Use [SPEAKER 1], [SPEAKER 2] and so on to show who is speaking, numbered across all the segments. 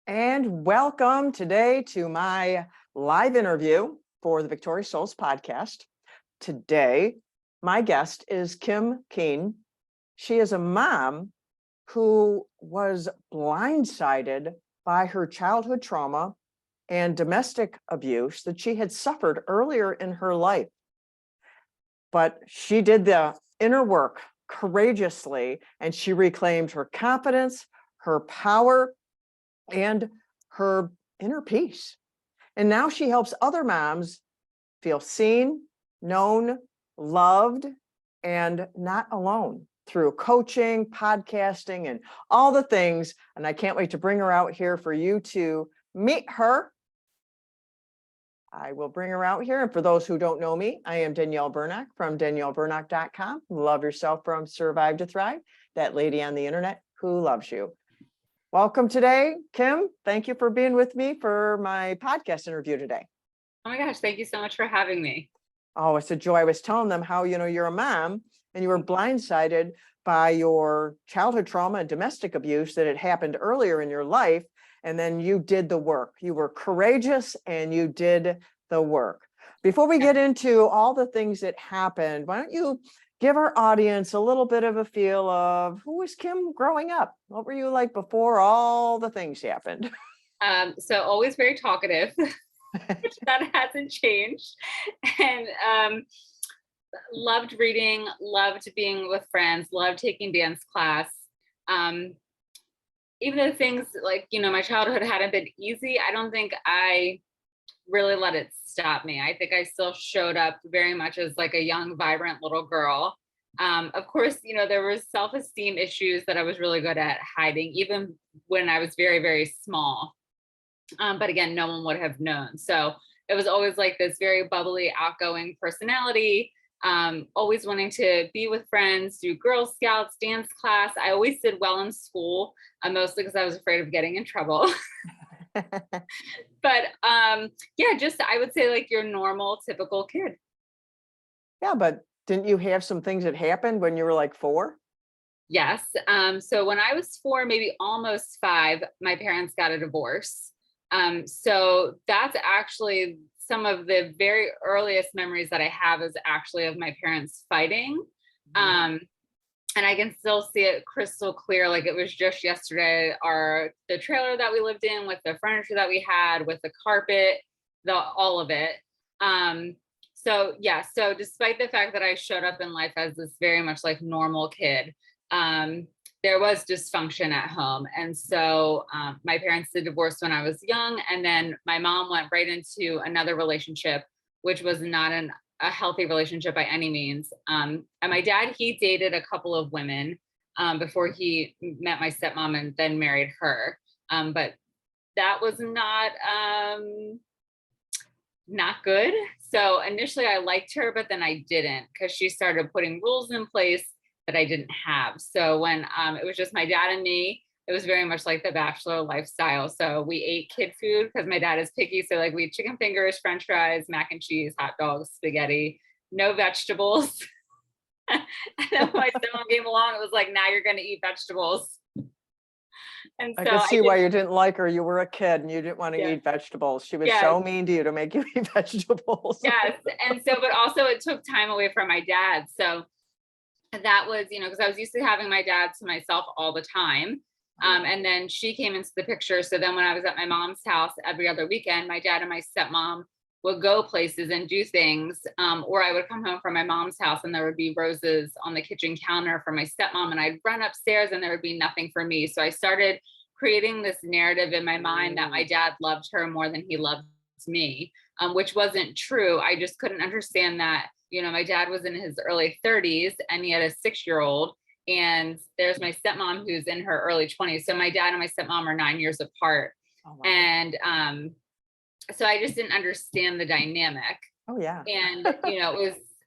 [SPEAKER 1] And welcome today to my live interview for the Victorious Souls podcast. Today, my guest is Kim Keane. She is a mom who was blindsided by her childhood trauma and domestic abuse that she had suffered earlier in her life. But she did the inner work courageously, and she reclaimed her confidence, her power, and her inner peace. And now she helps other moms feel seen, known, loved, and not alone through coaching, podcasting, and all the things. And I can't wait to bring her out here for you to meet her. I will bring her out here. And for those who don't know me, I am Danielle Burnock from danielleburnock.com. Love yourself from Survive to Thrive, that lady on the internet who loves you. Welcome today, Kim. Thank you for being with me for my podcast interview today.
[SPEAKER 2] Oh my gosh, thank you so much for having me.
[SPEAKER 1] Oh, it's a joy. I was telling them how, you're a mom and you were blindsided by your childhood trauma and domestic abuse that had happened earlier in your life. And then you did the work. You were courageous and you did the work. Before we get into all the things that happened, why don't you give our audience a little bit of a feel of who was Kim growing up? What were you like before all the things happened?
[SPEAKER 2] So always very talkative, which that hasn't changed. And loved reading, loved being with friends, loved taking dance class. Even though things like, my childhood hadn't been easy, I don't think I really let it stop me. I think I still showed up very much as like a young, vibrant little girl. Of course, there was self-esteem issues that I was really good at hiding, even when I was very, very small. But again, no one would have known. So it was always like this very bubbly, outgoing personality, always wanting to be with friends, do Girl Scouts, dance class. I always did well in school, mostly because I was afraid of getting in trouble. But yeah, just I would say like your normal, typical kid.
[SPEAKER 1] Yeah, but didn't you have some things that happened when you were like 4?
[SPEAKER 2] Yes. So when I was 4, maybe almost 5, my parents got a divorce. So that's actually some of the very earliest memories that I have is actually of my parents fighting. And I can still see it crystal clear. Like it was just yesterday, the trailer that we lived in with the furniture that we had, with the carpet, all of it. So yeah, so despite the fact that I showed up in life as this very much like normal kid, there was dysfunction at home. And so my parents did divorce when I was young. And then my mom went right into another relationship, which was not a healthy relationship by any means. And my dad, he dated a couple of women before he met my stepmom and then married her. But that was not good. So initially I liked her, but then I didn't, because she started putting rules in place that I didn't have. So when it was just my dad and me, it was very much like the bachelor lifestyle. So we ate kid food because my dad is picky. So like we had chicken fingers, French fries, mac and cheese, hot dogs, spaghetti, no vegetables. And then when my stepmom came along, it was like, now you're going to eat vegetables. And
[SPEAKER 1] I
[SPEAKER 2] so
[SPEAKER 1] could see why you didn't like her. You were a kid and you didn't want to eat vegetables. She was so mean to you to make you eat vegetables.
[SPEAKER 2] Yes. And so, but also it took time away from my dad. So that was, because I was used to having my dad to myself all the time. And then she came into the picture. So then when I was at my mom's house every other weekend, my dad and my stepmom would go places and do things. Or I would come home from my mom's house and there would be roses on the kitchen counter for my stepmom. And I'd run upstairs and there would be nothing for me. So I started creating this narrative in my mind that my dad loved her more than he loved me, which wasn't true. I just couldn't understand that, my dad was in his early 30s and he had a 6-year-old. And there's my stepmom who's in her early 20s. So my dad and my stepmom are 9 years apart. Oh, wow. And so I just didn't understand the dynamic.
[SPEAKER 1] Oh, yeah.
[SPEAKER 2] And,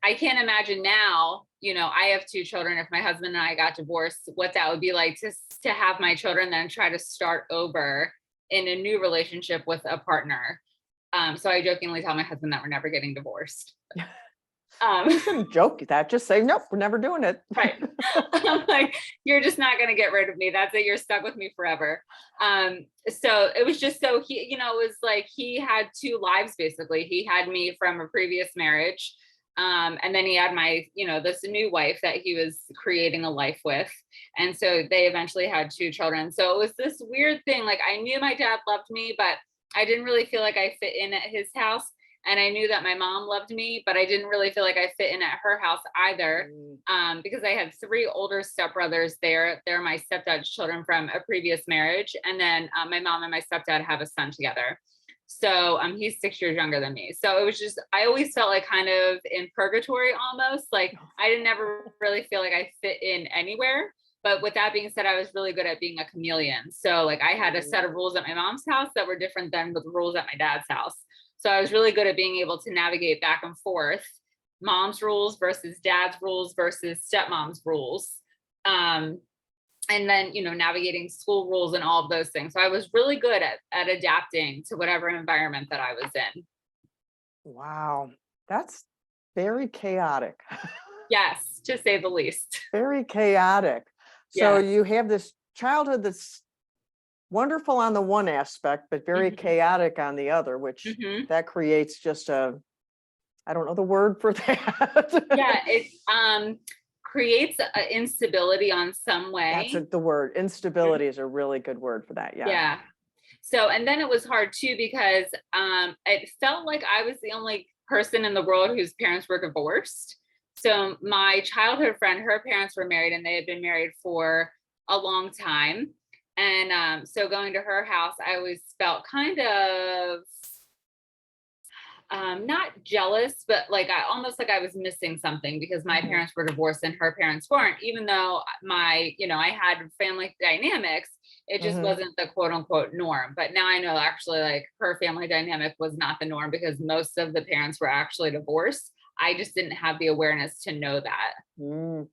[SPEAKER 2] I can't imagine now, I have 2 children. If my husband and I got divorced, what that would be like to have my children then try to start over in a new relationship with a partner. So I jokingly tell my husband that we're never getting divorced.
[SPEAKER 1] You shouldn't joke that. Just say, nope, we're never doing it.
[SPEAKER 2] Right. I'm like, you're just not going to get rid of me. That's it. You're stuck with me forever. So it was just so he, it was like he had two lives basically. He had me from a previous marriage. And then he had my, this new wife that he was creating a life with. And so they eventually had two children. So it was this weird thing. Like I knew my dad loved me, but I didn't really feel like I fit in at his house. And I knew that my mom loved me, but I didn't really feel like I fit in at her house either, because I had three older stepbrothers there. They're my stepdad's children from a previous marriage. And then my mom and my stepdad have a son together. So he's 6 years younger than me. So it was just, I always felt like kind of in purgatory almost. Like I didn't ever really feel like I fit in anywhere. But with that being said, I was really good at being a chameleon. So like I had a set of rules at my mom's house that were different than the rules at my dad's house. So I was really good at being able to navigate back and forth, mom's rules versus dad's rules versus stepmom's rules. And then, navigating school rules and all of those things. So I was really good at adapting to whatever environment that I was in.
[SPEAKER 1] Wow. That's very chaotic.
[SPEAKER 2] Yes, to say the least.
[SPEAKER 1] Very chaotic. So
[SPEAKER 2] Yeah.
[SPEAKER 1] you have this childhood that's wonderful on the one aspect, but very chaotic on the other, which that creates just I don't know the word for that.
[SPEAKER 2] Yeah, it creates instability on some way.
[SPEAKER 1] That's the word. Instability is a really good word for that. Yeah.
[SPEAKER 2] Yeah. So, and then it was hard too, because it felt like I was the only person in the world whose parents were divorced. So my childhood friend, her parents were married and they had been married for a long time. And so going to her house, I always felt kind of not jealous, but like almost like I was missing something because my parents were divorced and her parents weren't, even though I had family dynamics, it just wasn't the quote unquote norm. But now I know actually like her family dynamic was not the norm because most of the parents were actually divorced. I just didn't have the awareness to know that.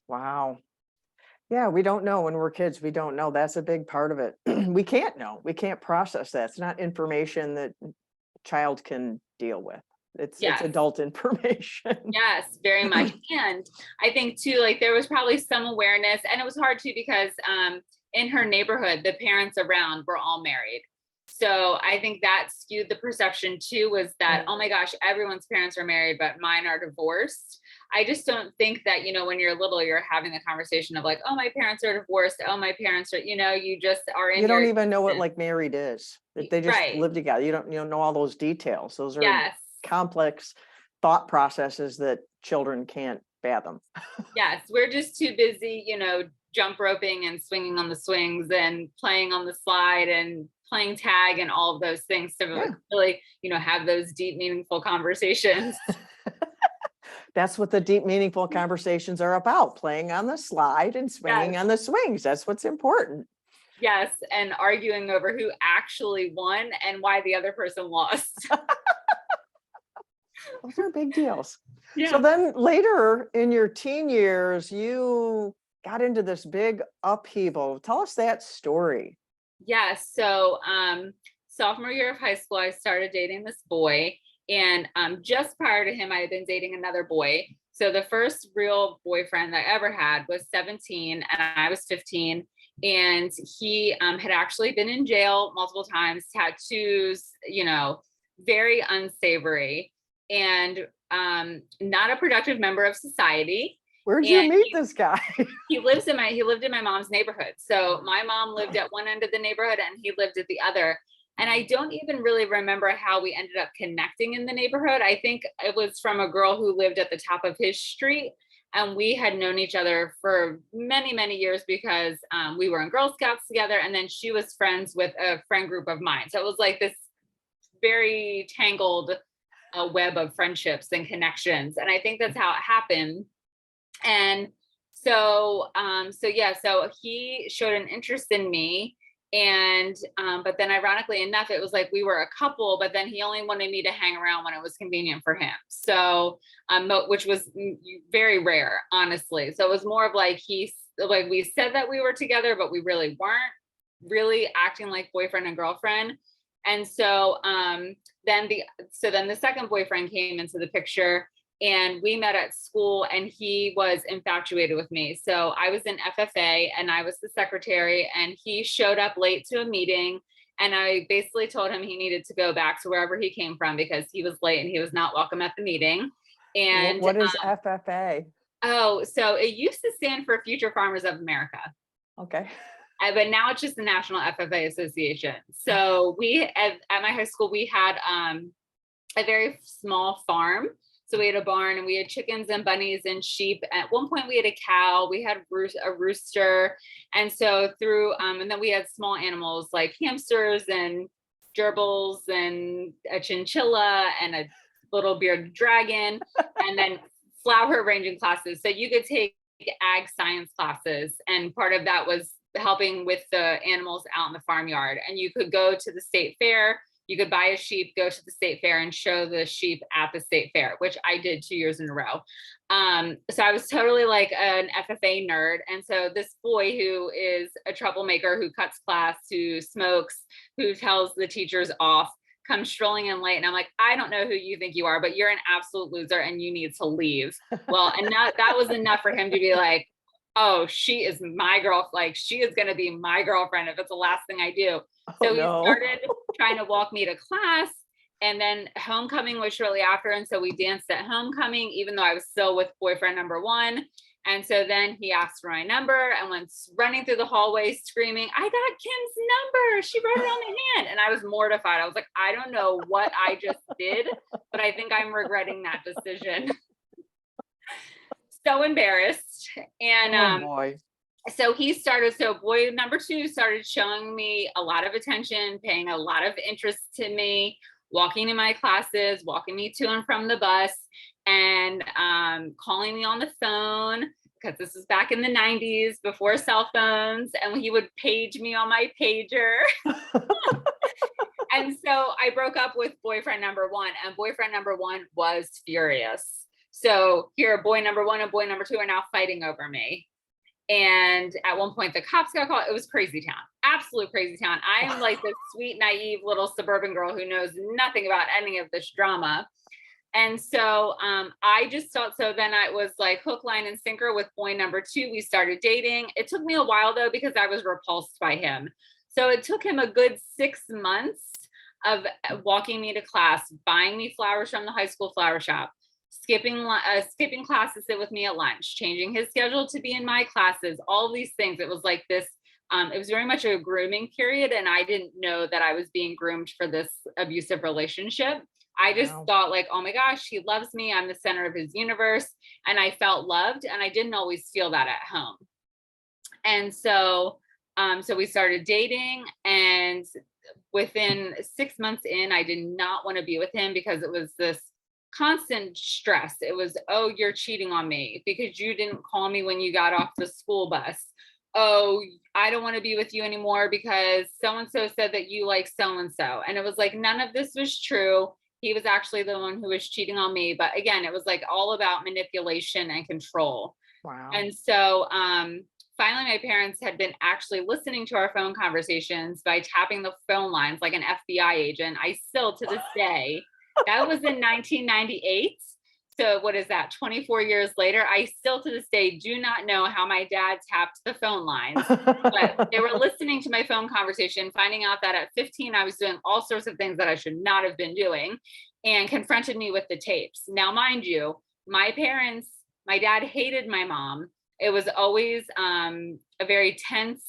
[SPEAKER 1] Wow. Yeah, we don't know when we're kids. We don't know. That's a big part of it. We can't know. We can't process that. It's not information that a child can deal with. It's adult information.
[SPEAKER 2] Yes, very much. And I think too, like there was probably some awareness, and it was hard too because in her neighborhood, the parents around were all married. So I think that skewed the perception too, was that, oh my gosh, everyone's parents are married, but mine are divorced. I just don't think that, when you're little, you're having the conversation of like, oh, my parents are divorced. Oh, my parents are, you just are in.
[SPEAKER 1] You don't even know what like married is. They just live together. You don't know all those details. Those are complex thought processes that children can't fathom.
[SPEAKER 2] Yes, we're just too busy, jump roping and swinging on the swings and playing on the slide and playing tag and all of those things to really, have those deep, meaningful conversations.
[SPEAKER 1] That's what the deep, meaningful conversations are about, playing on the slide and swinging on the swings. That's what's important.
[SPEAKER 2] Yes, and arguing over who actually won and why the other person lost.
[SPEAKER 1] Those are big deals.
[SPEAKER 2] Yeah.
[SPEAKER 1] So then later in your teen years, you got into this big upheaval. Tell us that story.
[SPEAKER 2] Yes. So sophomore year of high school, I started dating this boy. And just prior to him, I had been dating another boy. So the first real boyfriend I ever had was 17 and I was 15. And he had actually been in jail multiple times, tattoos, very unsavory and not a productive member of society.
[SPEAKER 1] Where'd you meet this guy?
[SPEAKER 2] He lived in my mom's neighborhood. So my mom lived at one end of the neighborhood and he lived at the other. And I don't even really remember how we ended up connecting in the neighborhood. I think it was from a girl who lived at the top of his street. And we had known each other for many, many years because we were in Girl Scouts together. And then she was friends with a friend group of mine. So it was like this very tangled web of friendships and connections. And I think that's how it happened. And so he showed an interest in me. And, but then ironically enough, it was like we were a couple, but then he only wanted me to hang around when it was convenient for him. So, which was very rare, honestly. So it was more of like, we said that we were together, but we really weren't really acting like boyfriend and girlfriend. And so, then the second boyfriend came into the picture. and we met at school, and he was infatuated with me. So I was in FFA and I was the secretary, and he showed up late to a meeting, and I basically told him he needed to go back to wherever he came from because he was late and he was not welcome at the meeting. And
[SPEAKER 1] What is FFA?
[SPEAKER 2] oh, so it used to stand for Future Farmers of America.
[SPEAKER 1] Okay.
[SPEAKER 2] But now it's just the National FFA Association. So we at my high school, we had a very small farm. So we had a barn and we had chickens and bunnies and sheep. At one point we had a cow, we had a rooster. And so through, and then we had small animals like hamsters and gerbils and a chinchilla and a little bearded dragon, and then flower arranging classes. So you could take ag science classes. And part of that was helping with the animals out in the farmyard. And you could go to the state fair. You could buy a sheep, go to the state fair and show the sheep at the state fair, which I did 2 years in a row. So I was totally like an FFA nerd. And so this boy who is a troublemaker, who cuts class, who smokes, who tells the teachers off, comes strolling in late. And I'm like, I don't know who you think you are, but you're an absolute loser and you need to leave. Well, and that was enough for him to be like, oh, she is my girl. Like, she is going to be my girlfriend if it's the last thing I do. So he started trying to walk me to class, and then homecoming was shortly after. And so we danced at homecoming, even though I was still with boyfriend number one. And so then he asked for my number and went running through the hallway screaming, I got Kim's number. She wrote it on my hand. And I was mortified. I was like, I don't know what I just did, but I think I'm regretting that decision. So embarrassed. And
[SPEAKER 1] boy.
[SPEAKER 2] So boy number two started showing me a lot of attention, paying a lot of interest to me, walking to my classes, walking me to and from the bus, and calling me on the phone, because this was back in the 90s before cell phones, and he would page me on my pager. And so I broke up with boyfriend number one, and boyfriend number one was furious. So here, boy number one and boy number two are now fighting over me. And at one point the cops got called. It was crazy town, absolute crazy town. I am like this sweet, naive little suburban girl who knows nothing about any of this drama. And so I just thought, so then I was like hook, line, and sinker with boy number two. We started dating. It took me a while though, because I was repulsed by him. So it took him a good 6 months of walking me to class, buying me flowers from the high school flower shop, skipping classes, sit with me at lunch, changing his schedule to be in my classes, all these things. It was like this, it was very much a grooming period. And I didn't know that I was being groomed for this abusive relationship. I just thought like, oh my gosh, he loves me. I'm the center of his universe. And I felt loved. And I didn't always feel that at home. And so, so we started dating, and within 6 months in, I did not want to be with him because it was this constant stress. It was, oh, you're cheating on me because you didn't call me when you got off the school bus. Oh, I don't want to be with you anymore because so-and-so said that you like so-and-so. And it was like, none of this was true. He was actually the one who was cheating on me. But again, it was like all about manipulation and control.
[SPEAKER 1] Wow.
[SPEAKER 2] And so finally, my parents had been actually listening to our phone conversations by tapping the phone lines like an FBI agent. I still, to this day, that was in 1998. So what is that? 24 years later, I still to this day do not know how my dad tapped the phone lines, but they were listening to my phone conversation, finding out that at 15, I was doing all sorts of things that I should not have been doing, and confronted me with the tapes. Now, mind you, my dad hated my mom. It was always a very tense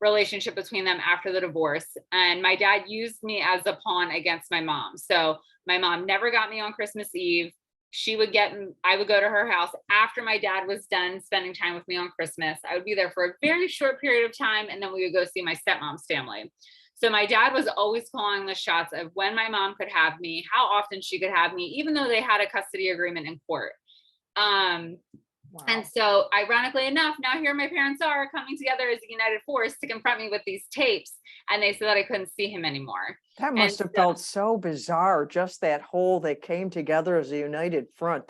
[SPEAKER 2] relationship between them after the divorce. And my dad used me as a pawn against my mom. So my mom never got me on Christmas Eve. I would go to her house after my dad was done spending time with me on Christmas. I would be there for a very short period of time, and then we would go see my stepmom's family. So my dad was always calling the shots of when my mom could have me, how often she could have me, even though they had a custody agreement in court. Wow. And so ironically enough, now here my parents are coming together as a united force to confront me with these tapes. And they said that I couldn't see him anymore.
[SPEAKER 1] That must have felt so bizarre. Just that whole, they came together as a united front.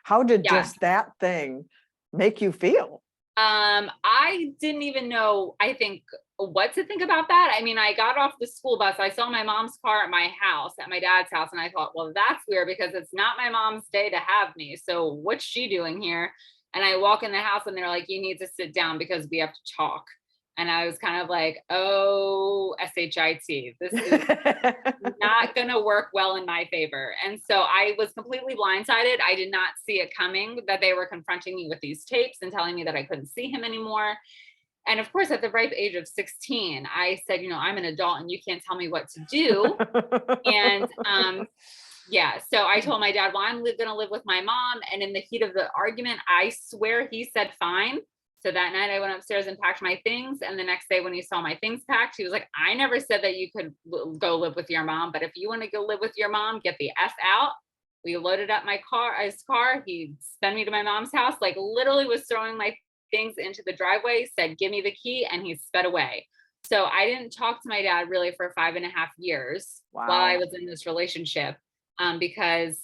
[SPEAKER 1] How did just that thing make you feel?
[SPEAKER 2] I didn't even know, I think, what to think about that. I mean, I got off the school bus. I saw my mom's car at my house, at my dad's house. And I thought, well, that's weird because it's not my mom's day to have me. So what's she doing here? And I walk in the house and they're like, you need to sit down because we have to talk. And I was kind of like, oh, SHIT, this is not going to work well in my favor. And so I was completely blindsided. I did not see it coming that they were confronting me with these tapes and telling me that I couldn't see him anymore. And of course, at the ripe age of 16, I said, I'm an adult and you can't tell me what to do. And yeah, so I told my dad, well, I'm going to live with my mom. And in the heat of the argument, I swear he said, fine. So that night I went upstairs and packed my things. And the next day when he saw my things packed, he was like, I never said that you could go live with your mom, but if you want to go live with your mom, get the F out. We loaded up his car. He sent me to my mom's house, like literally was throwing my things into the driveway, said, give me the key. And he sped away. So I didn't talk to my dad really for 5.5 years while I was in this relationship. Because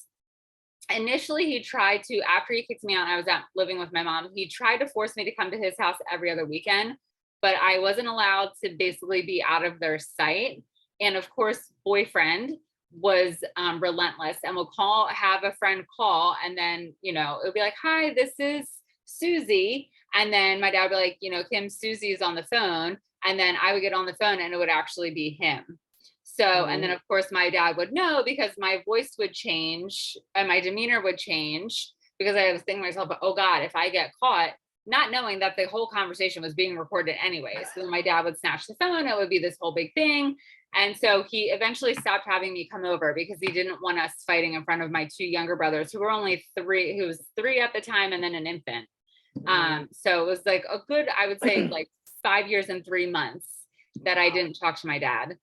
[SPEAKER 2] initially he tried to, after he kicked me out and I was out living with my mom, he tried to force me to come to his house every other weekend, but I wasn't allowed to basically be out of their sight. And of course, boyfriend was relentless and would have a friend call. And then, it would be like, hi, this is Susie. And then my dad would be like, Kim, Susie is on the phone. And then I would get on the phone and it would actually be him. So, and then of course my dad would know because my voice would change and my demeanor would change because I was thinking to myself, oh God, if I get caught, not knowing that the whole conversation was being recorded anyway. So my dad would snatch the phone. It would be this whole big thing. And so he eventually stopped having me come over because he didn't want us fighting in front of my 2 younger brothers who were only 3, who was 3 at the time and then an infant. So it was like a good, I would say like 5 years and 3 months that I didn't talk to my dad.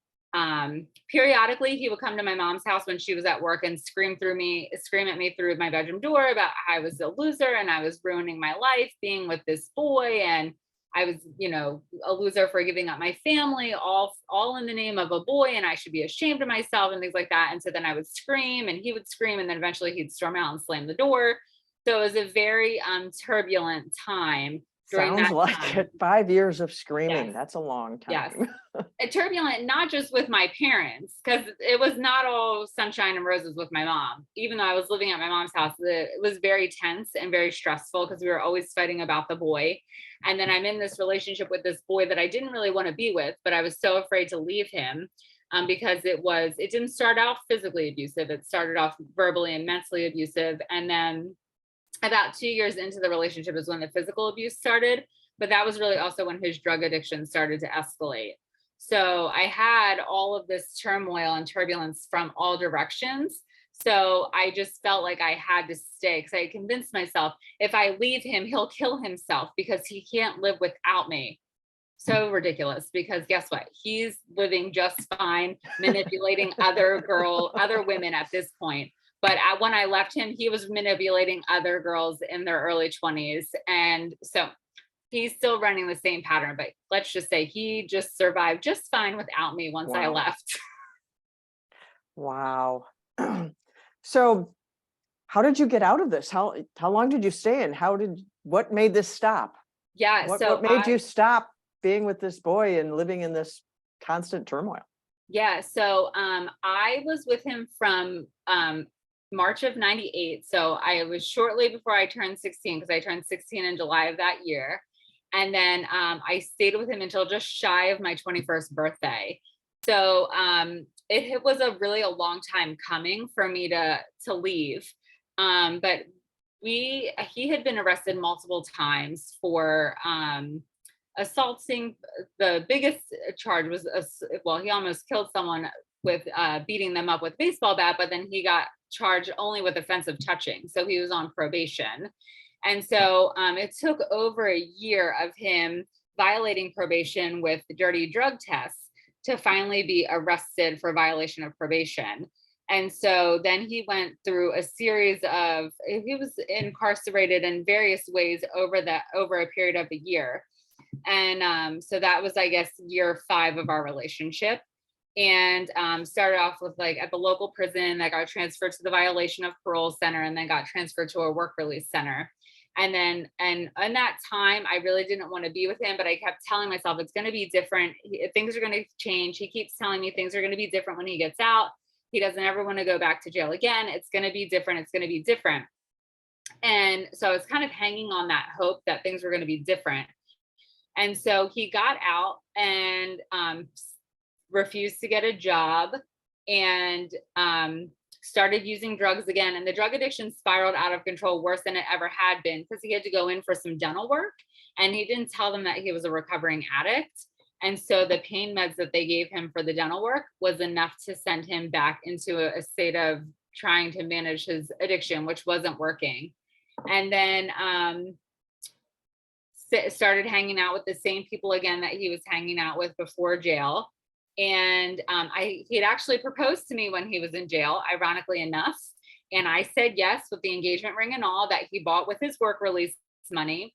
[SPEAKER 2] Periodically he would come to my mom's house when she was at work and scream at me through my bedroom door about how I was a loser and I was ruining my life being with this boy. And I was, a loser for giving up my family, all in the name of a boy. And I should be ashamed of myself and things like that. And so then I would scream and he would scream. And then eventually he'd storm out and slam the door. So it was a very turbulent time.
[SPEAKER 1] Sounds like it. 5 years of screaming.
[SPEAKER 2] Yes.
[SPEAKER 1] That's a long time.
[SPEAKER 2] Yes. Turbulent, not just with my parents, because it was not all sunshine and roses with my mom. Even though I was living at my mom's house, it was very tense and very stressful because we were always fighting about the boy. And then I'm in this relationship with this boy that I didn't really want to be with, but I was so afraid to leave him because it didn't start off physically abusive. It started off verbally and mentally abusive. And then about 2 years into the relationship is when the physical abuse started, but that was really also when his drug addiction started to escalate. So I had all of this turmoil and turbulence from all directions. So I just felt like I had to stay because I convinced myself if I leave him, he'll kill himself because he can't live without me. So ridiculous because guess what? He's living just fine, manipulating other women at this point. But when I left him, he was manipulating other girls in their early 20s. And so he's still running the same pattern, but let's just say he just survived just fine without me once I left.
[SPEAKER 1] Wow. So how did you get out of this? How long did you stay and what made this stop?
[SPEAKER 2] Yeah.
[SPEAKER 1] What made you stop being with this boy and living in this constant turmoil?
[SPEAKER 2] Yeah. So I was with him from March of 98. So I was shortly before I turned 16 because I turned 16 in July of that year. And then I stayed with him until just shy of my 21st birthday. So it was a long time coming for me to leave. But he had been arrested multiple times for assaulting. The biggest charge was, he almost killed someone with beating them up with a baseball bat, but then he got charged only with offensive touching. So he was on probation. And so it took over a year of him violating probation with dirty drug tests to finally be arrested for violation of probation. And so then he went through a series he was incarcerated in various ways over a period of a year. And so that was, I guess, year 5 of our relationship. And started off with at the local prison. I got transferred to the violation of parole center and then got transferred to a work release center. And in that time, I really didn't want to be with him, but I kept telling myself it's going to be different. Things are going to change. He keeps telling me things are going to be different when he gets out. He doesn't ever want to go back to jail again. It's going to be different. It's going to be different. And so I was kind of hanging on that hope that things were going to be different. And so he got out and refused to get a job and started using drugs again. And the drug addiction spiraled out of control worse than it ever had been, because he had to go in for some dental work and he didn't tell them that he was a recovering addict. And so the pain meds that they gave him for the dental work was enough to send him back into a state of trying to manage his addiction, which wasn't working. And then started hanging out with the same people again that he was hanging out with before jail. And he had actually proposed to me when he was in jail, ironically enough. And I said yes, with the engagement ring and all that he bought with his work release money.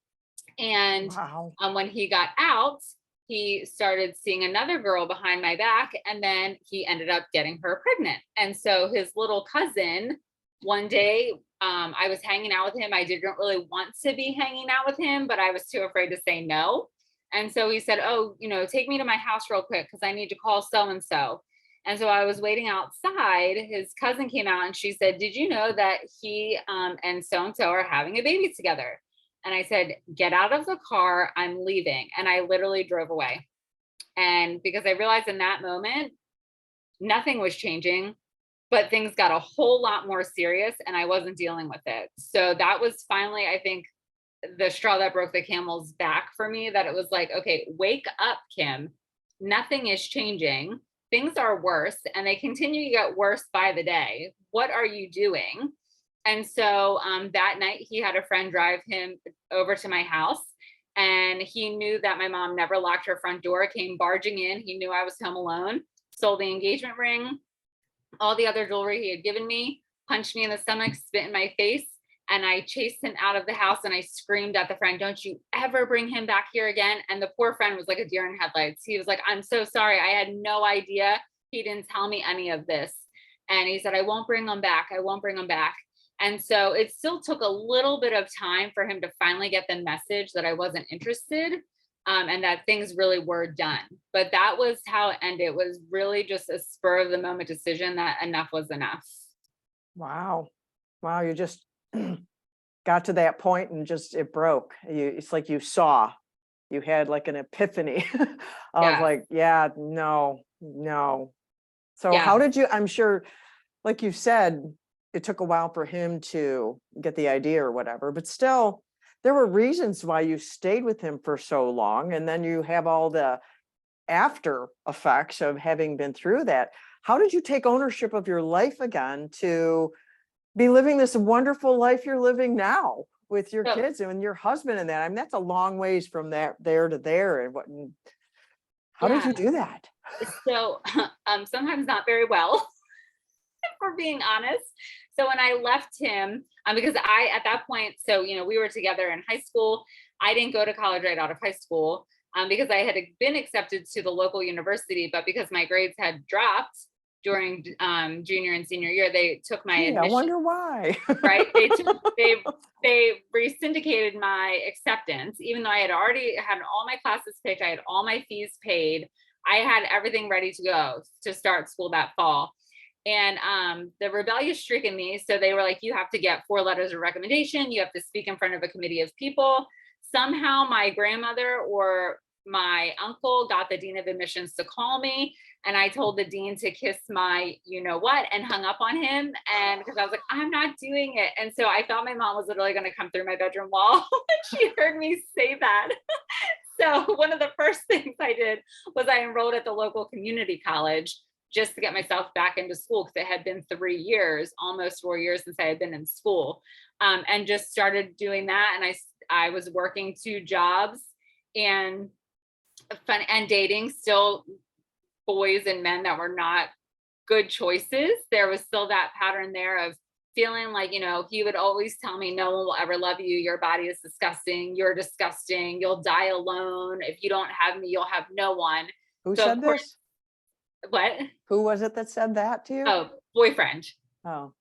[SPEAKER 2] And
[SPEAKER 1] Wow.
[SPEAKER 2] when he got out, he started seeing another girl behind my back, and then he ended up getting her pregnant. And so his little cousin, one day, I was hanging out with him. I didn't really want to be hanging out with him, but I was too afraid to say no. And so he said, oh, take me to my house real quick because I need to call so-and-so. And so I was waiting outside. His cousin came out and she said, did you know that he and so-and-so are having a baby together? And I said, get out of the car, I'm leaving. And I literally drove away. And because I realized in that moment, nothing was changing, but things got a whole lot more serious and I wasn't dealing with it. So that was finally, I think, the straw that broke the camel's back for me, that it was like, okay, wake up, Kim. Nothing is changing. Things are worse and they continue to get worse by the day. What are you doing? And so that night he had a friend drive him over to my house, and he knew that my mom never locked her front door, came barging in. He knew I was home alone, sold the engagement ring, all the other jewelry he had given me, punched me in the stomach, spit in my face. And I chased him out of the house and I screamed at the friend, don't you ever bring him back here again. And the poor friend was like a deer in headlights. He was like, I'm so sorry. I had no idea. He didn't tell me any of this. And he said, I won't bring him back. I won't bring him back. And so it still took a little bit of time for him to finally get the message that I wasn't interested, and that things really were done. But that was how it ended. It was really just a spur of the moment decision that enough was enough.
[SPEAKER 1] Wow. Wow. You just got to that point and just, it broke. It's like you had like an epiphany of
[SPEAKER 2] Yeah.
[SPEAKER 1] like, yeah, no. So
[SPEAKER 2] Yeah.
[SPEAKER 1] how did you, I'm sure, like you said, it took a while for him to get the idea or whatever, but still there were reasons why you stayed with him for so long. And then you have all the after effects of having been through that. How did you take ownership of your life again to be living this wonderful life you're living now with your kids and your husband and that? I mean, that's a long ways from there to there. And how did you do that?
[SPEAKER 2] So sometimes not very well, for being honest. So when I left him, because at that point, so, we were together in high school. I didn't go to college right out of high school because I had been accepted to the local university, but because my grades had dropped during junior and senior year, they took my admission.
[SPEAKER 1] I wonder why.
[SPEAKER 2] Right? They re-syndicated my acceptance, even though I had already had all my classes picked, I had all my fees paid, I had everything ready to go to start school that fall. And the rebellious streak in me, so they were like, you have to get 4 letters of recommendation, you have to speak in front of a committee of people. Somehow my grandmother or my uncle got the dean of admissions to call me, and I told the dean to kiss my what and hung up on him. And because I was like, I'm not doing it. And so I thought my mom was literally going to come through my bedroom wall when she heard me say that. So one of the first things I did was I enrolled at the local community college just to get myself back into school, because it had been 3 years, almost 4 years since I had been in school, and just started doing that. And I was working 2 jobs and dating still boys and men that were not good choices. There was still that pattern there of feeling like, he would always tell me, no one will ever love you. Your body is disgusting. You're disgusting. You'll die alone. If you don't have me, you'll have no one.
[SPEAKER 1] Who said this?
[SPEAKER 2] What?
[SPEAKER 1] Who was it that said that to you?
[SPEAKER 2] Oh, boyfriend.
[SPEAKER 1] Oh.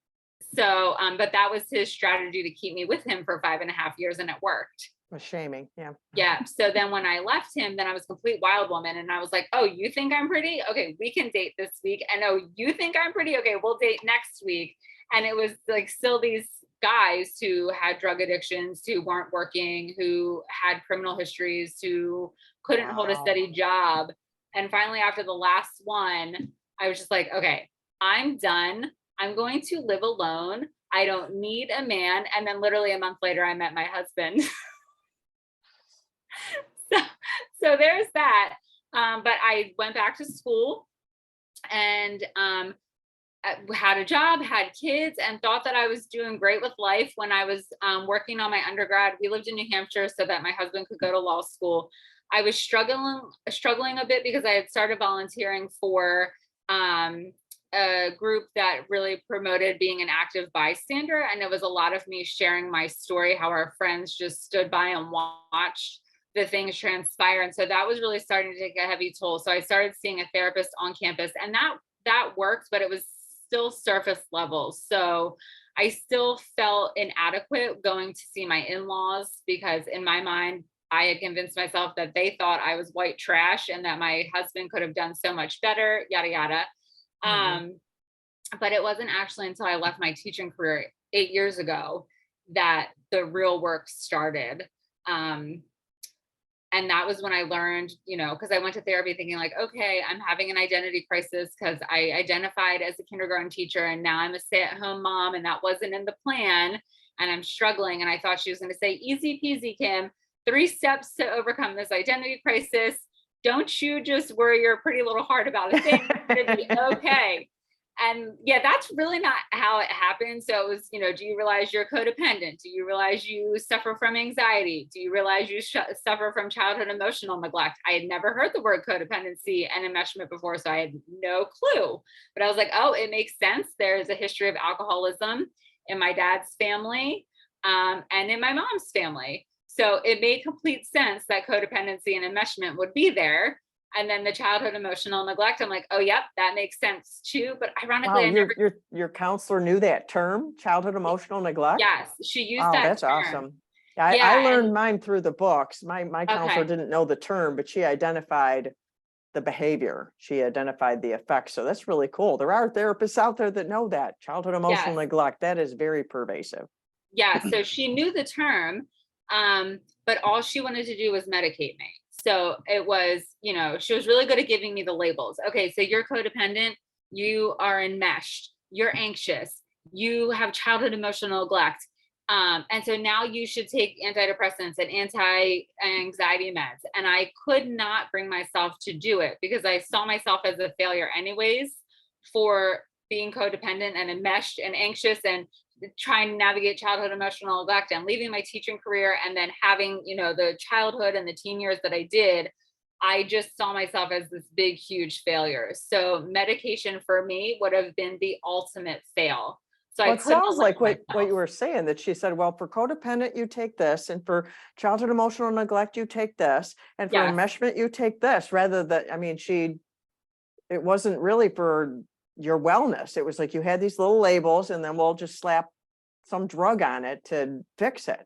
[SPEAKER 2] So, but that was his strategy to keep me with him for 5.5 years, and it worked.
[SPEAKER 1] Was shaming. Yeah.
[SPEAKER 2] Yeah. So then when I left him, then I was a complete wild woman. And I was like, oh, you think I'm pretty? Okay, we can date this week. And oh, you think I'm pretty? Okay, we'll date next week. And it was like still these guys who had drug addictions, who weren't working, who had criminal histories, who couldn't hold a
[SPEAKER 1] Wow.
[SPEAKER 2] steady job. And finally, after the last one, I was just like, okay, I'm done. I'm going to live alone. I don't need a man. And then literally a month later, I met my husband. so, so there's that. But I went back to school and had a job, had kids, and thought that I was doing great with life when I was working on my undergrad. We lived in New Hampshire so that my husband could go to law school. I was struggling a bit because I had started volunteering for a group that really promoted being an active bystander. And it was a lot of me sharing my story, how our friends just stood by and watched the things transpire. And so that was really starting to take a heavy toll. So I started seeing a therapist on campus, and that worked, but it was still surface level. So I still felt inadequate going to see my in-laws, because in my mind, I had convinced myself that they thought I was white trash and that my husband could have done so much better, yada, yada.
[SPEAKER 1] Mhm.
[SPEAKER 2] But it wasn't actually until I left my teaching career 8 years ago that the real work started. Um, and that was when I learned, because I went to therapy thinking like, okay, I'm having an identity crisis because I identified as a kindergarten teacher and now I'm a stay-at-home mom, and that wasn't in the plan, and I'm struggling. And I thought she was going to say, easy peasy, Kim, 3 steps to overcome this identity crisis. Don't you just worry your pretty little heart about a thing. It's going to be okay. And yeah, that's really not how it happened. So it was, do you realize you're codependent? Do you realize you suffer from anxiety? Do you realize you suffer from childhood emotional neglect? I had never heard the word codependency and enmeshment before, so I had no clue. But I was like, oh, it makes sense. There's a history of alcoholism in my dad's family, and in my mom's family. So it made complete sense that codependency and enmeshment would be there. And then the childhood emotional neglect, I'm like, oh, yep, that makes sense too. But ironically,
[SPEAKER 1] Wow,
[SPEAKER 2] I never,
[SPEAKER 1] your counselor knew that term, childhood emotional neglect?
[SPEAKER 2] yes, she used
[SPEAKER 1] Wow,
[SPEAKER 2] that
[SPEAKER 1] that's
[SPEAKER 2] term.
[SPEAKER 1] awesome. Yeah, I
[SPEAKER 2] Yeah.
[SPEAKER 1] learned
[SPEAKER 2] And
[SPEAKER 1] mine through the books. My counselor
[SPEAKER 2] okay.
[SPEAKER 1] didn't know the term, but she identified the behavior. She identified the effects. So that's really cool. There are therapists out there that know that childhood emotional
[SPEAKER 2] Yes.
[SPEAKER 1] neglect. That is very pervasive.
[SPEAKER 2] Yeah. So she knew the term, but all she wanted to do was medicate me. So it was, she was really good at giving me the labels. Okay, so you're codependent, you are enmeshed, you're anxious, you have childhood emotional neglect. And so now you should take antidepressants and anti-anxiety meds. And I could not bring myself to do it because I saw myself as a failure anyways for being codependent and enmeshed and anxious and trying to navigate childhood emotional neglect and leaving my teaching career and then having, the childhood and the teen years that I did. I just saw myself as this big, huge failure. So medication for me would have been the ultimate fail. So I
[SPEAKER 1] Well, it
[SPEAKER 2] couldn't
[SPEAKER 1] sounds
[SPEAKER 2] allow
[SPEAKER 1] like what
[SPEAKER 2] myself.
[SPEAKER 1] you were saying, that she said, well, for codependent, you take this, and for childhood emotional neglect, you take this, and for
[SPEAKER 2] Yes.
[SPEAKER 1] enmeshment, you take this, rather than, I mean, it wasn't really for your wellness. It was like you had these little labels, and then we'll just slap some drug on it to fix it.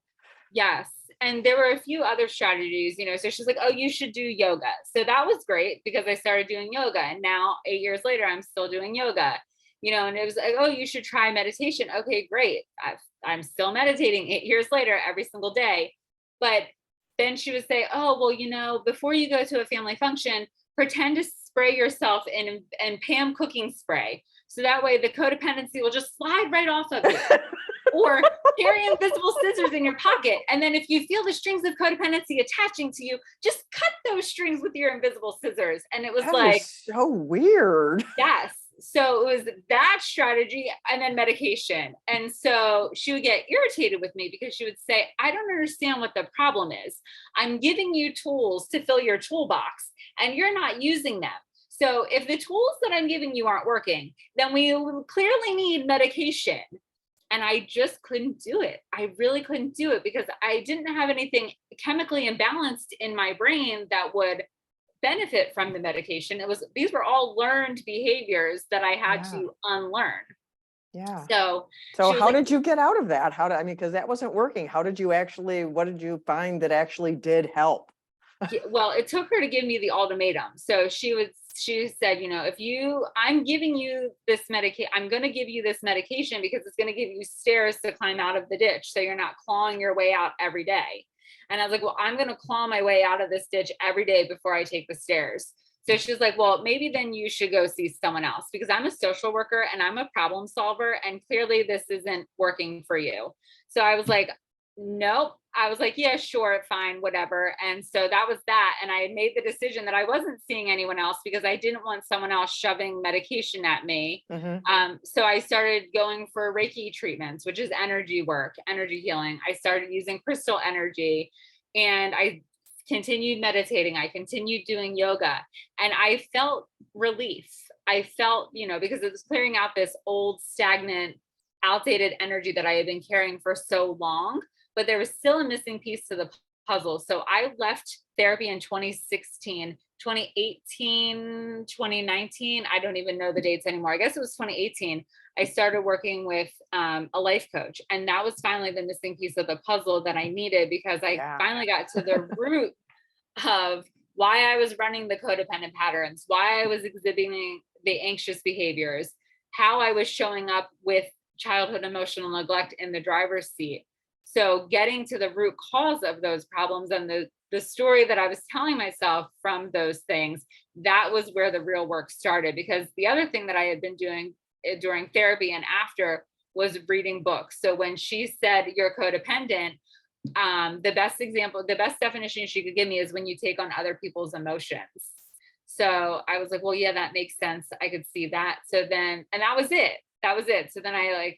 [SPEAKER 2] Yes. And there were a few other strategies, so she's like, oh, you should do yoga. So that was great because I started doing yoga. And now 8 years later, I'm still doing yoga, and it was like, oh, you should try meditation. Okay, great. I'm still meditating 8 years later every single day. But then she would say, oh, well, before you go to a family function, pretend to spray yourself in Pam cooking spray. So that way the codependency will just slide right off of you. Or carry invisible scissors in your pocket. And then if you feel the strings of codependency attaching to you, just cut those strings with your invisible scissors. And it was
[SPEAKER 1] That
[SPEAKER 2] like,
[SPEAKER 1] is so weird.
[SPEAKER 2] yes. So it was that strategy and then medication. And so she would get irritated with me because she would say, I don't understand what the problem is. I'm giving you tools to fill your toolbox and you're not using them. So if the tools that I'm giving you aren't working, then we clearly need medication. And I just couldn't do it. I really couldn't do it because I didn't have anything chemically imbalanced in my brain that would benefit from the medication. These were all learned behaviors that I had
[SPEAKER 1] Yeah.
[SPEAKER 2] to unlearn.
[SPEAKER 1] Yeah.
[SPEAKER 2] So
[SPEAKER 1] So
[SPEAKER 2] she was
[SPEAKER 1] how
[SPEAKER 2] like,
[SPEAKER 1] did you get out of that? I mean, because that wasn't working. What did you find that actually did help?
[SPEAKER 2] well, it took her to give me the ultimatum. So she said, if I'm giving you this medication, I'm going to give you this medication because it's going to give you stairs to climb out of the ditch. So you're not clawing your way out every day. And I was like, well, I'm going to claw my way out of this ditch every day before I take the stairs. So she's like, well, maybe then you should go see someone else because I'm a social worker and I'm a problem solver. And clearly this isn't working for you. So I was like, nope. I was like, yeah, sure, fine, whatever. And so that was that. And I had made the decision that I wasn't seeing anyone else because I didn't want someone else shoving medication at me.
[SPEAKER 1] Mhm.
[SPEAKER 2] So I started going for Reiki treatments, which is energy work, energy healing. I started using crystal energy and I continued meditating. I continued doing yoga and I felt relief. I felt, because it was clearing out this old, stagnant, outdated energy that I had been carrying for so long, but there was still a missing piece to the puzzle. So I left therapy in 2016, 2018, 2019. I don't even know the dates anymore. I guess it was 2018. I started working with a life coach. And that was finally the missing piece of the puzzle that I needed because I
[SPEAKER 1] Yeah.
[SPEAKER 2] finally got to the root of why I was running the codependent patterns, why I was exhibiting the anxious behaviors, how I was showing up with childhood emotional neglect in the driver's seat. So getting to the root cause of those problems and the story that I was telling myself from those things, that was where the real work started. Because the other thing that I had been doing during therapy and after was reading books. So when she said you're codependent, the best definition she could give me is when you take on other people's emotions. So I was like, well, yeah, that makes sense. I could see that. So then, and that was it. That was it. So then I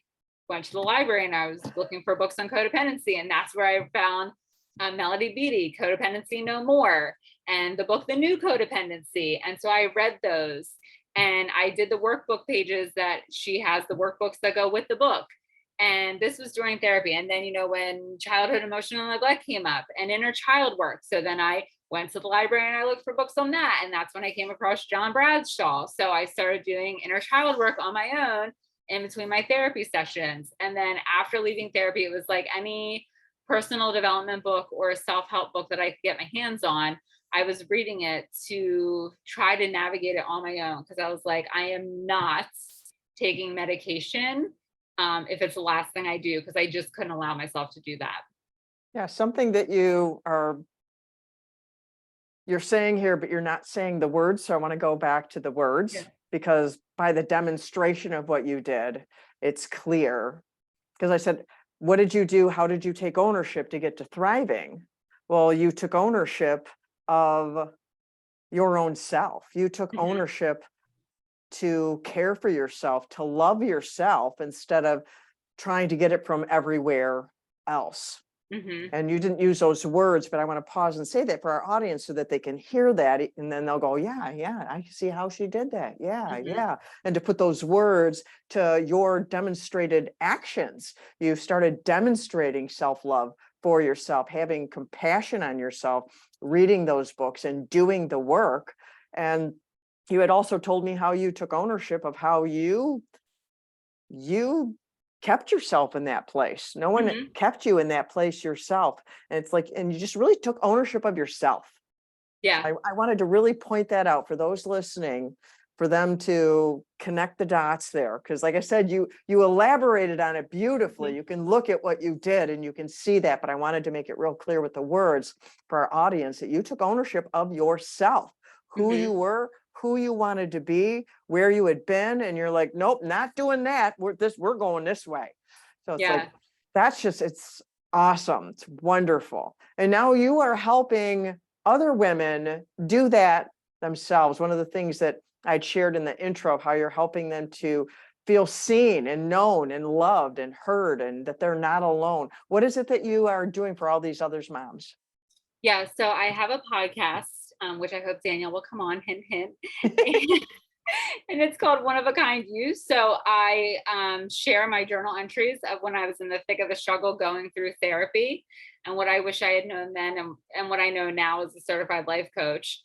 [SPEAKER 2] went to the library and I was looking for books on codependency. And that's where I found Melody Beattie, Codependency No More, and the book, The New Codependency. And so I read those and I did the workbook pages that she has, the workbooks that go with the book. And this was during therapy. And then, when childhood emotional neglect came up and inner child work. So then I went to the library and I looked for books on that. And that's when I came across John Bradshaw. So I started doing inner child work on my own in between my therapy sessions. And then after leaving therapy, it was like any personal development book or self-help book that I could get my hands on. I was reading it to try to navigate it on my own because I was like, I am not taking medication if it's the last thing I do, because I just couldn't allow myself to do that.
[SPEAKER 1] Yeah, something that you're saying here, but you're not saying the words. So I want to go back to the words
[SPEAKER 2] Yeah.
[SPEAKER 1] because by the demonstration of what you did, it's clear. Because I said, what did you do? How did you take ownership to get to thriving? Well, you took ownership of your own self. You took
[SPEAKER 2] Mhm.
[SPEAKER 1] ownership to care for yourself, to love yourself instead of trying to get it from everywhere else.
[SPEAKER 2] Mhm.
[SPEAKER 1] And you didn't use those words, but I want to pause and say that for our audience so that they can hear that. And then they'll go, yeah, I see how she did that. Yeah,
[SPEAKER 2] Mhm.
[SPEAKER 1] yeah. And to put those words to your demonstrated actions, you started demonstrating self-love for yourself, having compassion on yourself, reading those books and doing the work. And you had also told me how you took ownership of how you kept yourself in that place. No one
[SPEAKER 2] Mhm.
[SPEAKER 1] kept you in that place yourself. And it's like, and you just really took ownership of yourself.
[SPEAKER 2] Yeah.
[SPEAKER 1] I wanted to really point that out for those listening, for them to connect the dots there. Because like I said, you elaborated on it beautifully.
[SPEAKER 2] Mhm.
[SPEAKER 1] You can look at what you did and you can see that, but I wanted to make it real clear with the words for our audience that you took ownership of yourself, who you
[SPEAKER 2] Mhm.
[SPEAKER 1] were, who you wanted to be, where you had been, and you're like, nope, not doing that. We're going this way. So it's like,
[SPEAKER 2] Yeah.
[SPEAKER 1] it's awesome. It's wonderful. And now you are helping other women do that themselves. One of the things that I'd shared in the intro, how you're helping them to feel seen and known and loved and heard and that they're not alone. What is it that you are doing for all these others moms?
[SPEAKER 2] Yeah. So I have a podcast, which I hope Daniel will come on, hint, hint. And it's called One of a Kind You. So I share my journal entries of when I was in the thick of the struggle going through therapy and what I wish I had known then and what I know now as a certified life coach.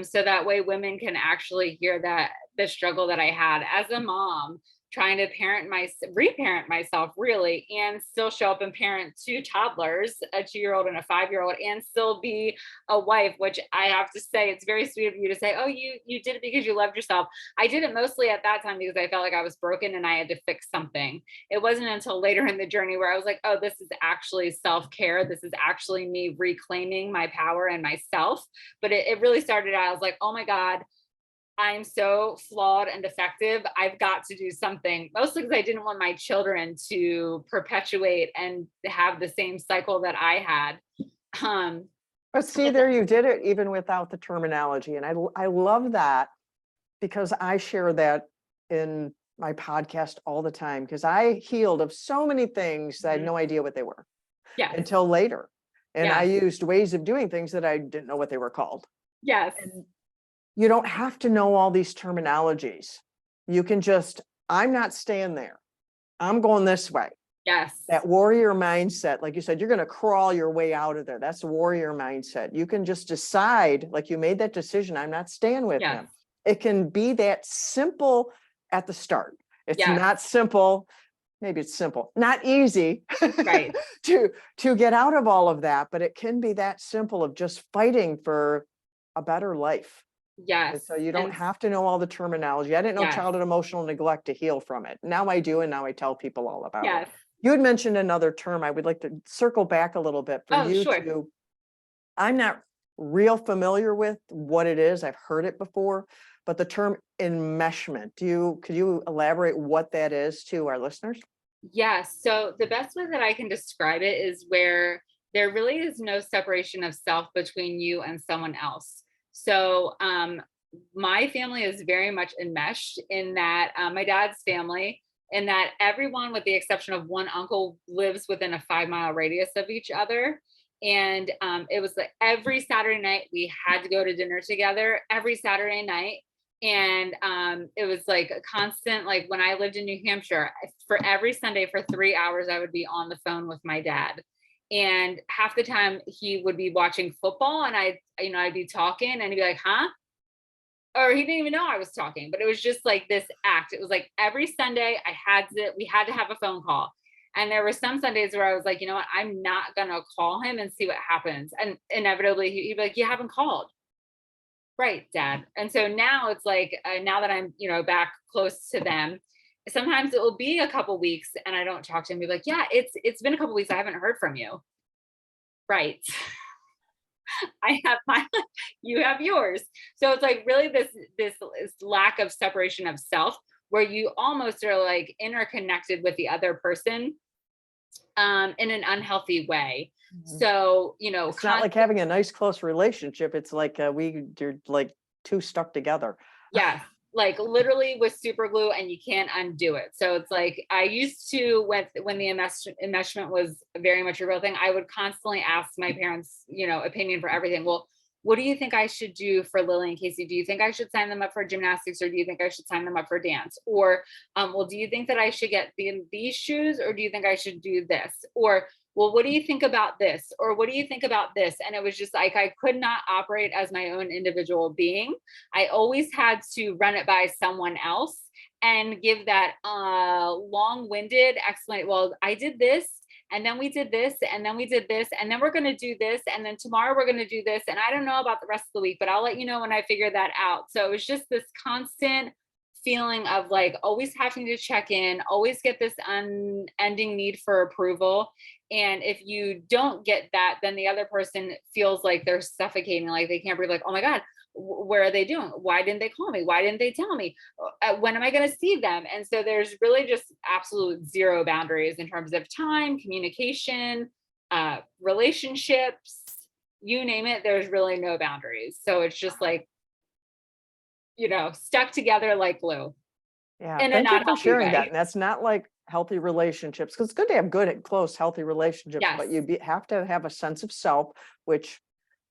[SPEAKER 2] So that way women can actually hear that the struggle that I had as a mom, trying to reparent myself really, and still show up and parent two toddlers, a 2-year-old and a 5-year-old, and still be a wife, which I have to say, it's very sweet of you to say, oh, you did it because you loved yourself. I did it mostly at that time because I felt like I was broken and I had to fix something. It wasn't until later in the journey where I was like, oh, this is actually self-care. This is actually me reclaiming my power and myself. But it really started out, I was like, oh my God, I'm so flawed and defective. I've got to do something, mostly because I didn't want my children to perpetuate and have the same cycle that I had.
[SPEAKER 1] But see, there you did it even without the terminology. And I love that, because I share that in my podcast all the time, because I healed of so many things that I had no idea what they were until later. And I used ways of doing things that I didn't know what they were called.
[SPEAKER 2] Yes.
[SPEAKER 1] And you don't have to know all these terminologies. You can just, I'm not staying there. I'm going this way.
[SPEAKER 2] Yes.
[SPEAKER 1] That warrior mindset, like you said, you're going to crawl your way out of there. That's the warrior mindset. You can just decide, like you made that decision, I'm not staying with him. It can be that simple at the start. It's not simple. Maybe it's simple, not easy
[SPEAKER 2] Right.
[SPEAKER 1] to get out of all of that, but it can be that simple of just fighting for a better life.
[SPEAKER 2] Yes.
[SPEAKER 1] And so you don't have to know all the terminology. I didn't know childhood emotional neglect to heal from it. Now I do, and now I tell people all about it. You had mentioned another term. I would like to circle back a little bit for you to, I'm not real familiar with what it is. I've heard it before, but the term enmeshment, could you elaborate what that is to our listeners?
[SPEAKER 2] Yes. So the best way that I can describe it is where there really is no separation of self between you and someone else. So my family is very much enmeshed in that my dad's family, in that everyone with the exception of one uncle lives within a 5-mile radius of each other. And it was like every Saturday night we had to go to dinner together every Saturday night. And it was like a constant, like when I lived in New Hampshire, for every Sunday for 3 hours, I would be on the phone with my dad. And half the time he would be watching football and I'd be talking and he'd be like, huh? Or he didn't even know I was talking, but it was just like this act. It was like every Sunday we had to have a phone call. And there were some Sundays where I was like, you know what, I'm not going to call him and see what happens. And inevitably he'd be like, you haven't called. Right, Dad. And so now it's like, now that I'm, back close to them, sometimes it will be a couple weeks and I don't talk to him. Be like, yeah, it's been a couple weeks. I haven't heard from you. Right. I have my, you have yours. So it's like really this lack of separation of self, where you almost are like interconnected with the other person in an unhealthy way. So,
[SPEAKER 1] it's not like having a nice close relationship. It's like you're like two stuck together.
[SPEAKER 2] Yes, like literally with super glue, and you can't undo it. So it's like I used to, when the enmeshment was very much a real thing, I would constantly ask my parents, opinion for everything. Well, what do you think I should do for Lily and Casey? Do you think I should sign them up for gymnastics, or do you think I should sign them up for dance? Or, well, do you think that I should get these shoes, or do you think I should do this? Or, well, what do you think about this? Or what do you think about this? And it was just like, I could not operate as my own individual being. I always had to run it by someone else and give that long-winded explanation. Well, I did this, and then we did this, and then we did this, and then we're going to do this, and then tomorrow we're going to do this. And I don't know about the rest of the week, but I'll let you know when I figure that out. So it was just this constant feeling of like always having to check in, always get this unending need for approval. And if you don't get that, then the other person feels like they're suffocating, like they can't breathe, like, oh my God, where are they doing? Why didn't they call me? Why didn't they tell me? When am I going to see them? And so there's really just absolute zero boundaries in terms of time, communication, relationships, you name it, there's really no boundaries. So it's just like, stuck together like glue.
[SPEAKER 1] Yeah. Thank you for sharing that. And that's not like healthy relationships, because it's good to have good, close, healthy relationships, but you have to have a sense of self, which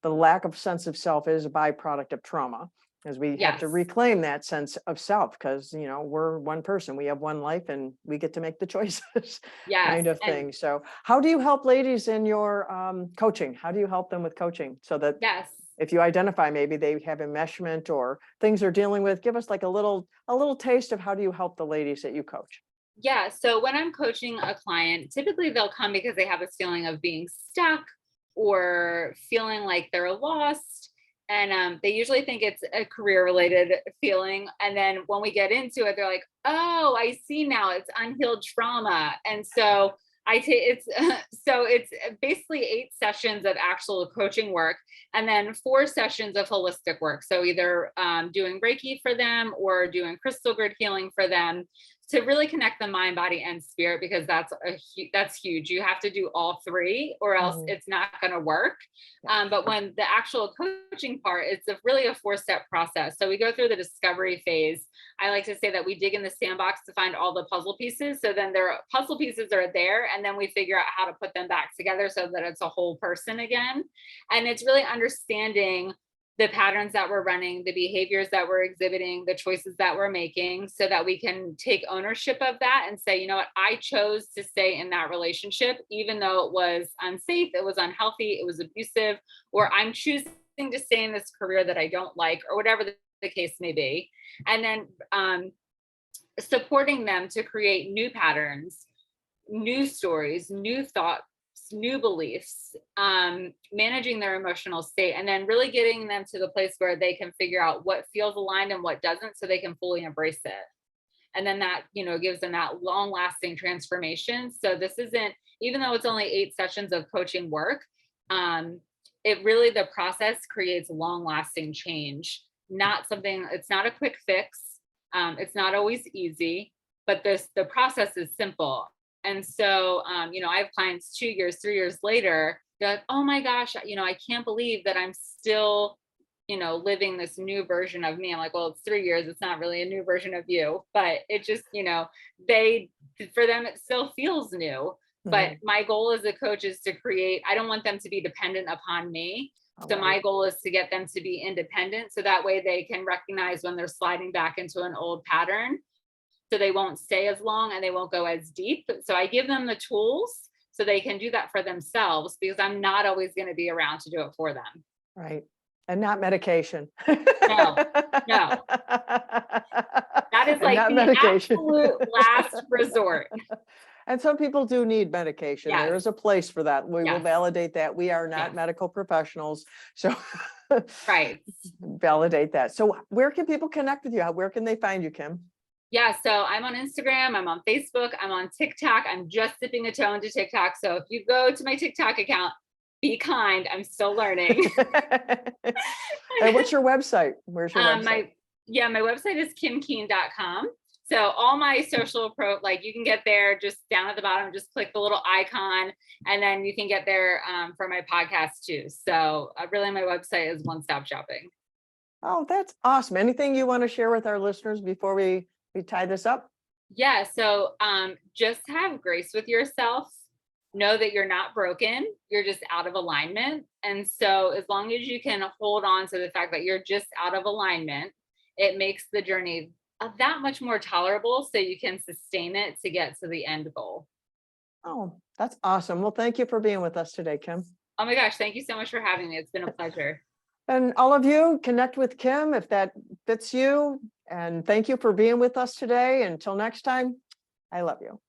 [SPEAKER 1] the lack of sense of self is a byproduct of trauma, as we have to reclaim that sense of self, because, we're one person, we have one life, and we get to make the choices kind of thing. So how do you help ladies in your coaching? How do you help them with coaching so that if you identify maybe they have enmeshment or things they're dealing with, give us like a little taste of how do you help the ladies that you coach?
[SPEAKER 2] Yeah. So when I'm coaching a client, typically they'll come because they have this feeling of being stuck or feeling like they're lost. And they usually think it's a career related feeling. And then when we get into it, they're like, oh, I see now, it's unhealed trauma. And so I take it's so it's basically 8 sessions of actual coaching work and then 4 sessions of holistic work. So either doing Reiki for them or doing crystal grid healing for them to really connect the mind, body, and spirit, because that's huge. You have to do all 3 or else it's not going to work. But when the actual coaching part, it's really a 4-step process. So we go through the discovery phase. I like to say that we dig in the sandbox to find all the puzzle pieces. So then their puzzle pieces are there, and then we figure out how to put them back together so that it's a whole person again. And it's really understanding the patterns that we're running, the behaviors that we're exhibiting, the choices that we're making, so that we can take ownership of that and say, you know what, I chose to stay in that relationship, even though it was unsafe, it was unhealthy, it was abusive, or I'm choosing to stay in this career that I don't like, or whatever the case may be. And then supporting them to create new patterns, new stories, new thoughts, new beliefs, managing their emotional state, and then really getting them to the place where they can figure out what feels aligned and what doesn't, so they can fully embrace it. And then that, gives them that long lasting transformation. So this isn't, even though it's only 8 sessions of coaching work, it really, the process creates long lasting change. It's not a quick fix. It's not always easy, but the process is simple. And so, I have clients 2 years, 3 years later, they're like, oh my gosh, I can't believe that I'm still, living this new version of me. I'm like, well, it's 3 years. It's not really a new version of you, but it just, for them, it still feels new. But my goal as a coach is to create, I don't want them to be dependent upon me. So my goal is to get them to be independent. So that way they can recognize when they're sliding back into an old pattern. So they won't stay as long and they won't go as deep. So I give them the tools so they can do that for themselves, because I'm not always going to be around to do it for them.
[SPEAKER 1] Right. And not medication.
[SPEAKER 2] No. That is like the
[SPEAKER 1] medication.
[SPEAKER 2] absolute last resort.
[SPEAKER 1] And some people do need medication.
[SPEAKER 2] Yes.
[SPEAKER 1] There is a place for that. We will
[SPEAKER 2] Yes.
[SPEAKER 1] validate that. We are not
[SPEAKER 2] Yes.
[SPEAKER 1] medical professionals. So
[SPEAKER 2] Right.
[SPEAKER 1] validate that. So where can people connect with you? Where can they find you, Kim?
[SPEAKER 2] Yeah, so I'm on Instagram, I'm on Facebook, I'm on TikTok. I'm just dipping a toe into TikTok. So if you go to my TikTok account, be kind. I'm still learning.
[SPEAKER 1] And what's your website? Where's your website?
[SPEAKER 2] My website is kimkeane.com. So all my social you can get there just down at the bottom, just click the little icon, and then you can get there for my podcast too. So really my website is one-stop shopping.
[SPEAKER 1] Oh, that's awesome. Anything you want to share with our listeners before we tie this up?
[SPEAKER 2] Yeah. So just have grace with yourself. Know that you're not broken. You're just out of alignment. And so as long as you can hold on to the fact that you're just out of alignment, it makes the journey that much more tolerable, so you can sustain it to get to the end goal.
[SPEAKER 1] Oh, that's awesome. Well, thank you for being with us today, Kim.
[SPEAKER 2] Oh my gosh. Thank you so much for having me. It's been a pleasure.
[SPEAKER 1] And all of you, connect with Kim if that fits you. And thank you for being with us today. Until next time, I love you.